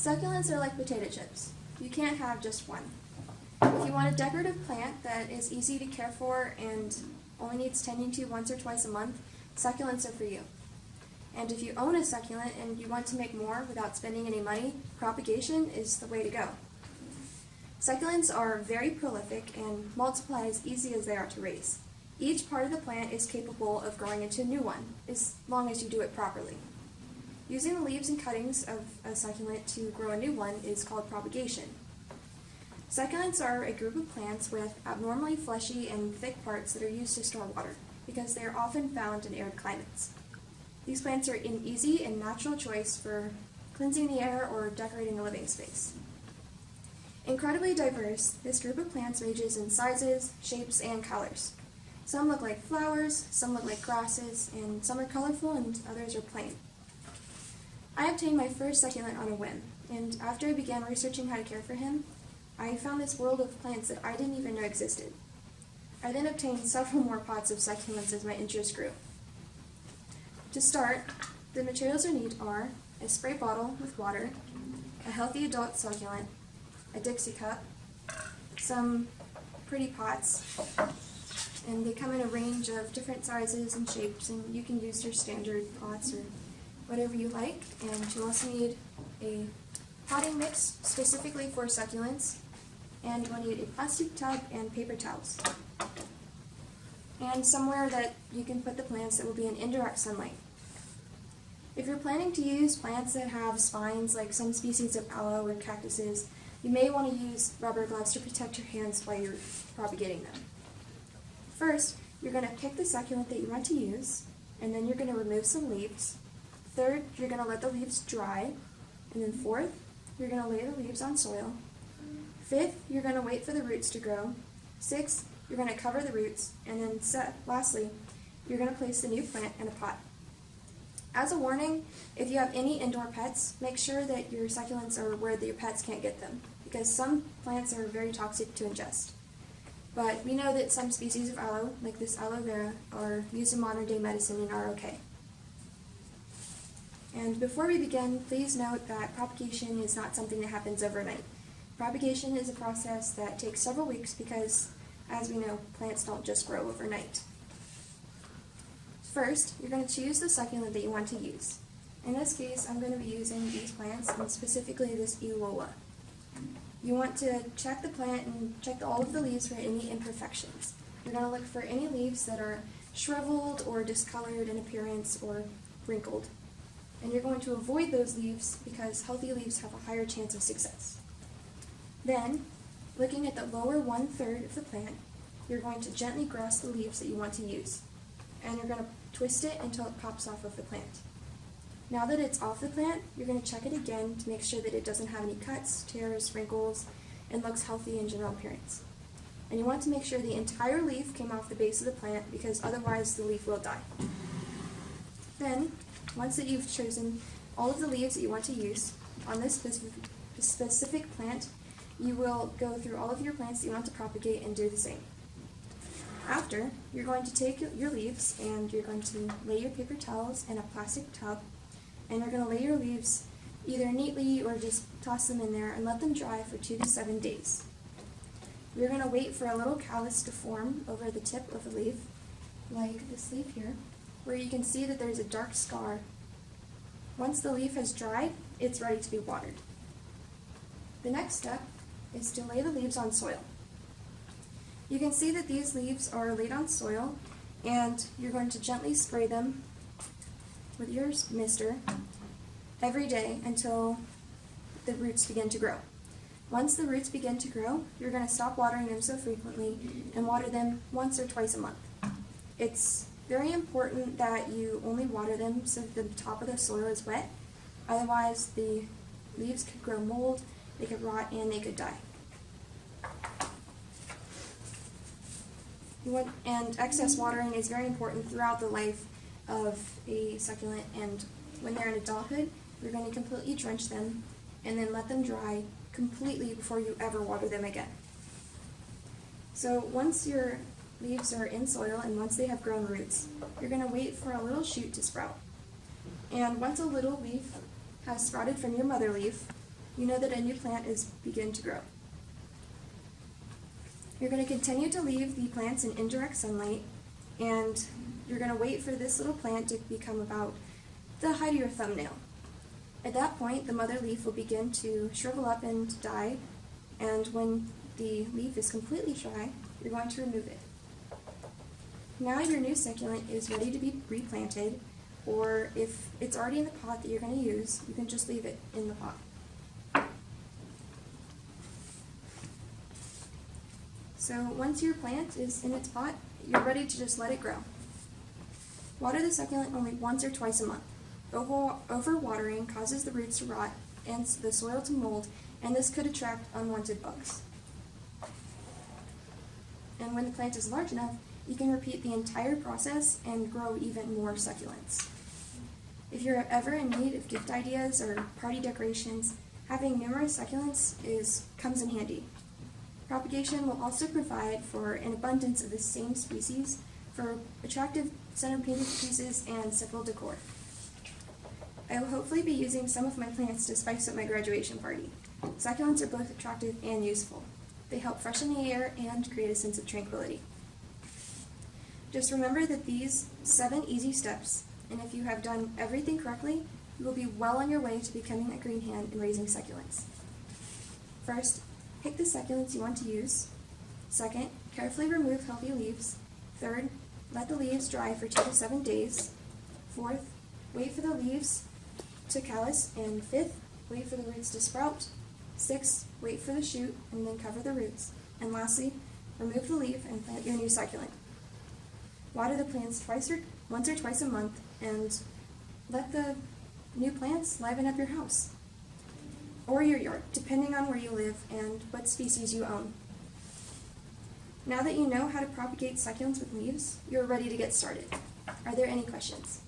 Succulents are like potato chips. You can't have just one. If you want a decorative plant that is easy to care for and only needs tending to once or twice a month, succulents are for you. And if you own a succulent and you want to make more without spending any money, propagation is the way to go. Succulents are very prolific and multiply as easy as they are to raise. Each part of the plant is capable of growing into a new one, as long as you do it properly. Using the leaves and cuttings of a succulent to grow a new one is called propagation. Succulents are a group of plants with abnormally fleshy and thick parts that are used to store water, because they are often found in arid climates. These plants are an easy and natural choice for cleansing the air or decorating a living space. Incredibly diverse, this group of plants ranges in sizes, shapes, and colors. Some look like flowers, some look like grasses, and some are colorful and others are plain. I obtained my first succulent on a whim, and after I began researching how to care for him, I found this world of plants that I didn't even know existed. I then obtained several more pots of succulents as my interest grew. To start, the materials I need are a spray bottle with water, a healthy adult succulent, a Dixie cup, some pretty pots, and they come in a range of different sizes and shapes, and you can use your standard pots or whatever you like. And you also need a potting mix specifically for succulents, and you'll need a plastic tub and paper towels, and somewhere that you can put the plants that will be in indirect sunlight. If you're planning to use plants that have spines like some species of aloe or cactuses, you may want to use rubber gloves to protect your hands while you're propagating them. First, you're going to pick the succulent that you want to use, and then you're going to remove some leaves. Third, you're going to let the leaves dry. And then fourth, you're going to lay the leaves on soil. Fifth, you're going to wait for the roots to grow. Sixth, you're going to cover the roots. And then lastly, you're going to place the new plant in a pot. As a warning, if you have any indoor pets, make sure that your succulents are where your pets can't get them, because some plants are very toxic to ingest. But we know that some species of aloe, like this aloe vera, are used in modern day medicine and are okay. And before we begin, please note that propagation is not something that happens overnight. Propagation is a process that takes several weeks because, as we know, plants don't just grow overnight. First, you're going to choose the succulent that you want to use. In this case, I'm going to be using these plants, and specifically this Elola. You want to check the plant and check all of the leaves for any imperfections. You're going to look for any leaves that are shriveled or discolored in appearance or wrinkled. And you're going to avoid those leaves because healthy leaves have a higher chance of success. Then, looking at the lower 1/3 of the plant, you're going to gently grasp the leaves that you want to use. And you're going to twist it until it pops off of the plant. Now that it's off the plant, you're going to check it again to make sure that it doesn't have any cuts, tears, wrinkles, and looks healthy in general appearance. And you want to make sure the entire leaf came off the base of the plant, because otherwise the leaf will die. Then, once that you've chosen all of the leaves that you want to use on this specific plant, you will go through all of your plants that you want to propagate and do the same. After, you're going to take your leaves and you're going to lay your paper towels in a plastic tub, and you're going to lay your leaves either neatly or just toss them in there and let them dry for 2 to 7 days. You're going to wait for a little callus to form over the tip of the leaf, like this leaf here, where you can see that there's a dark scar. Once the leaf has dried, it's ready to be watered. The next step is to lay the leaves on soil. You can see that these leaves are laid on soil, and you're going to gently spray them with your mister every day until the roots begin to grow. Once the roots begin to grow, you're going to stop watering them so frequently and water them once or twice a month. It's very important that you only water them so that the top of the soil is wet, otherwise the leaves could grow mold, they could rot, and they could die. And excess watering is very important throughout the life of a succulent, and when they're in adulthood, you're going to completely drench them and then let them dry completely before you ever water them again. So once your leaves are in soil and once they have grown roots, you're going to wait for a little shoot to sprout. And once a little leaf has sprouted from your mother leaf, you know that a new plant is beginning to grow. You're going to continue to leave the plants in indirect sunlight, and you're going to wait for this little plant to become about the height of your thumbnail. At that point, the mother leaf will begin to shrivel up and die, and when the leaf is completely dry, you're going to remove it. Now your new succulent is ready to be replanted, or if it's already in the pot that you're going to use, you can just leave it in the pot. So once your plant is in its pot, you're ready to just let it grow. Water the succulent only once or twice a month. Overwatering causes the roots to rot and the soil to mold, and this could attract unwanted bugs. And when the plant is large enough, you can repeat the entire process and grow even more succulents. If you're ever in need of gift ideas or party decorations, having numerous succulents comes in handy. Propagation will also provide for an abundance of the same species for attractive center-painted pieces and simple decor. I will hopefully be using some of my plants to spice up my graduation party. Succulents are both attractive and useful. They help freshen the air and create a sense of tranquility. Just remember that these 7 easy steps, and if you have done everything correctly, you will be well on your way to becoming a green hand and raising succulents. First, pick the succulents you want to use. Second, carefully remove healthy leaves. Third, let the leaves dry for 2 to 7 days. Fourth, wait for the leaves to callus. And fifth, wait for the roots to sprout. Sixth, wait for the shoot and then cover the roots. And lastly, remove the leaf and plant your new succulent. Water the plants once or twice a month, and let the new plants liven up your house or your yard, depending on where you live and what species you own. Now that you know how to propagate succulents with leaves, you're ready to get started. Are there any questions?